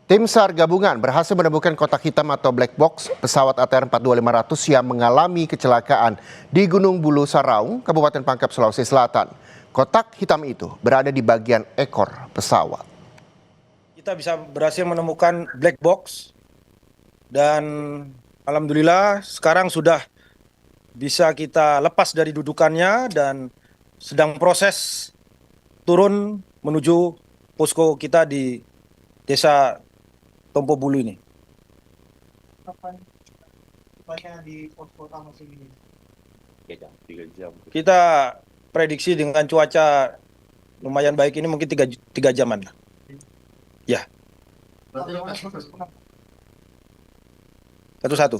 Tim SAR gabungan berhasil menemukan kotak hitam atau black box pesawat ATR 42500 yang mengalami kecelakaan di Gunung Bulu Saraung, Kabupaten Pangkep, Sulawesi Selatan. Kotak hitam itu berada di bagian ekor pesawat. Kita bisa berhasil menemukan black box dan alhamdulillah sekarang sudah bisa kita lepas dari dudukannya dan sedang proses turun menuju posko kita di Desa Tompo Bulu ini. Kapan di posko utama sini? 3 jam. Kita prediksi dengan cuaca lumayan baik ini mungkin 3 jaman lah. Ya, satu-satu.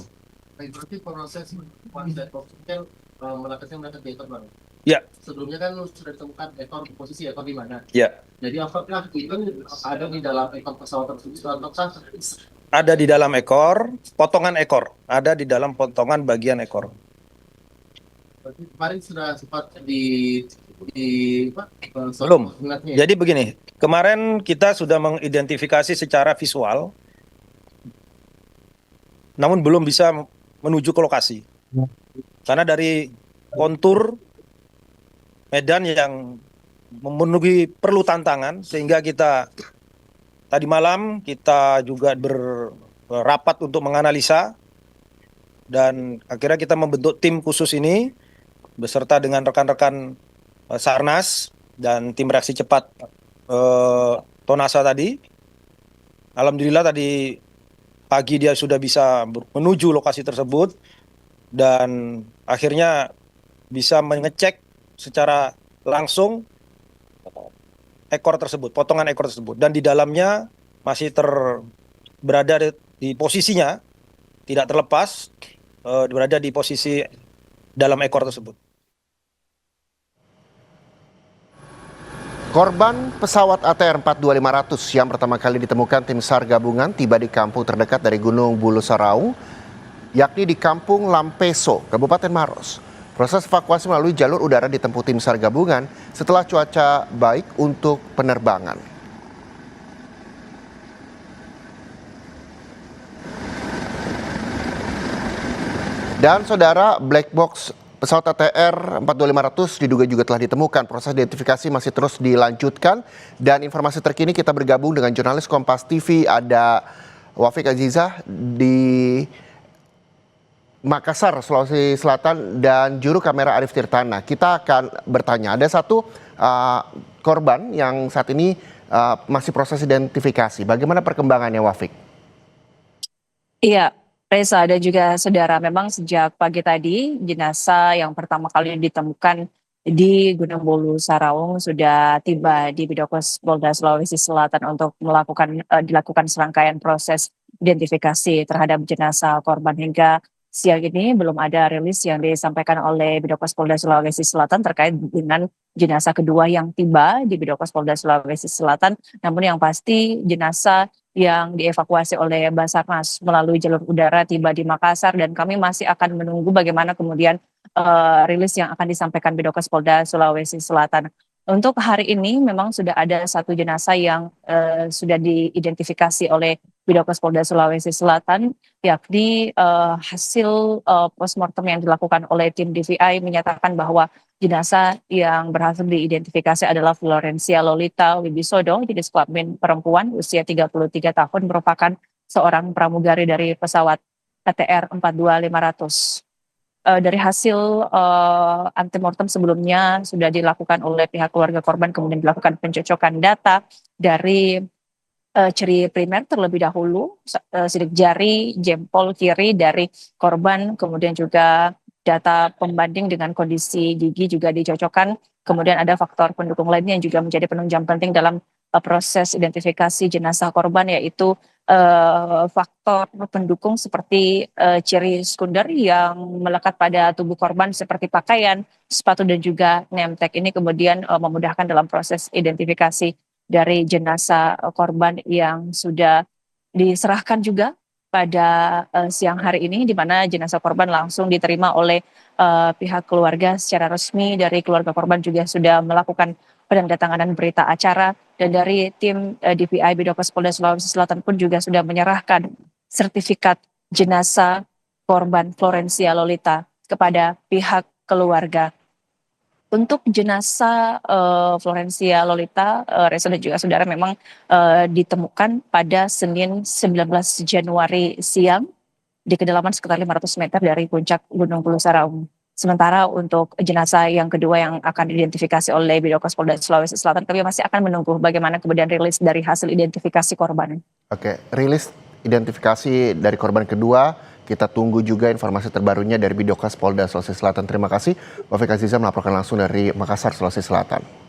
Berarti proses melakukan mereka di ekor bang. Ya. Sebelumnya kan sudah ditemukan posisi ekor di mana? Ya. Jadi apakah itu ada di dalam ekor pesawat tersebut ataukah ada di dalam ekor, potongan ekor, ada di dalam potongan bagian ekor. Berarti kemarin sudah sempat Belum. Jadi begini, kemarin kita sudah mengidentifikasi secara visual, namun belum bisa menuju ke lokasi. Karena dari kontur medan yang memenuhi perlu tantangan, sehingga kita tadi malam kita juga berrapat untuk menganalisa, dan akhirnya kita membentuk tim khusus ini beserta dengan rekan-rekan Sarnas dan tim reaksi cepat Tonasa tadi. Alhamdulillah tadi pagi dia sudah bisa menuju lokasi tersebut dan akhirnya bisa mengecek secara langsung ekor tersebut, potongan ekor tersebut, dan di dalamnya masih berada di posisinya, tidak terlepas, berada di posisi dalam ekor tersebut. Korban pesawat ATR 42500 yang pertama kali ditemukan tim SAR gabungan tiba di kampung terdekat dari Gunung Bulu Saraung, yakni di Kampung Lampeso, Kabupaten Maros. Proses evakuasi melalui jalur udara ditempuh tim SAR gabungan setelah cuaca baik untuk penerbangan. Dan saudara, black box pesawat ATR 42500 diduga juga telah ditemukan. Proses identifikasi masih terus dilanjutkan. Dan informasi terkini kita bergabung dengan jurnalis Kompas TV, ada Wafik Azizah di Makassar, Sulawesi Selatan, dan juru kamera Arif Tirtana. Kita akan bertanya, ada satu korban yang saat ini masih proses identifikasi. Bagaimana perkembangannya, Wafik? Iya, Reza dan juga saudara, memang sejak pagi tadi jenazah yang pertama kali ditemukan di Gunung Bulu Saraung sudah tiba di Bidokes Polda Sulawesi Selatan untuk dilakukan serangkaian proses identifikasi terhadap jenazah korban. Hingga siang ini belum ada rilis yang disampaikan oleh Bidokes Polda Sulawesi Selatan terkait dengan jenazah kedua yang tiba di Bidokes Polda Sulawesi Selatan. Namun yang pasti jenazah yang dievakuasi oleh Basarnas melalui jalur udara tiba di Makassar, dan kami masih akan menunggu bagaimana kemudian rilis yang akan disampaikan Bidokes Polda Sulawesi Selatan. Untuk hari ini memang sudah ada satu jenazah yang sudah diidentifikasi oleh Bidokes Polda Sulawesi Selatan, yakni hasil postmortem yang dilakukan oleh tim DVI menyatakan bahwa jenazah yang berhasil diidentifikasi adalah Florencia Lolita Wibisodo, jenis kelamin perempuan, usia 33 tahun, merupakan seorang pramugari dari pesawat ATR 42500. Dari hasil antemortem sebelumnya sudah dilakukan oleh pihak keluarga korban, kemudian dilakukan pencocokan data dari ciri primer terlebih dahulu, sidik jari, jempol kiri dari korban, kemudian juga data pembanding dengan kondisi gigi juga dicocokkan. Kemudian ada faktor pendukung lainnya yang juga menjadi penunjang penting dalam proses identifikasi jenazah korban, yaitu faktor pendukung seperti ciri sekunder yang melekat pada tubuh korban seperti pakaian, sepatu, dan juga name tag. Ini kemudian memudahkan dalam proses identifikasi dari jenazah korban yang sudah diserahkan juga pada siang hari ini, di mana jenazah korban langsung diterima oleh pihak keluarga secara resmi. Dari keluarga korban juga sudah melakukan penandatanganan berita acara, dan dari tim DPI Bidokes Polda Sulawesi Selatan pun juga sudah menyerahkan sertifikat jenazah korban Florencia Lolita kepada pihak keluarga. Untuk jenazah Florencia Lolita, Reza dan juga saudara, memang ditemukan pada Senin 19 Januari siang di kedalaman sekitar 500 meter dari puncak Gunung Bulu Saraung. Sementara untuk jenazah yang kedua yang akan diidentifikasi oleh Bidokes Polda Sulawesi Selatan, kami masih akan menunggu bagaimana kemudian rilis dari hasil identifikasi korban. Oke, rilis identifikasi dari korban kedua, kita tunggu juga informasi terbarunya dari Bidokes Polda Sulawesi Selatan. Terima kasih, Wafiq Aziza melaporkan langsung dari Makassar, Sulawesi Selatan.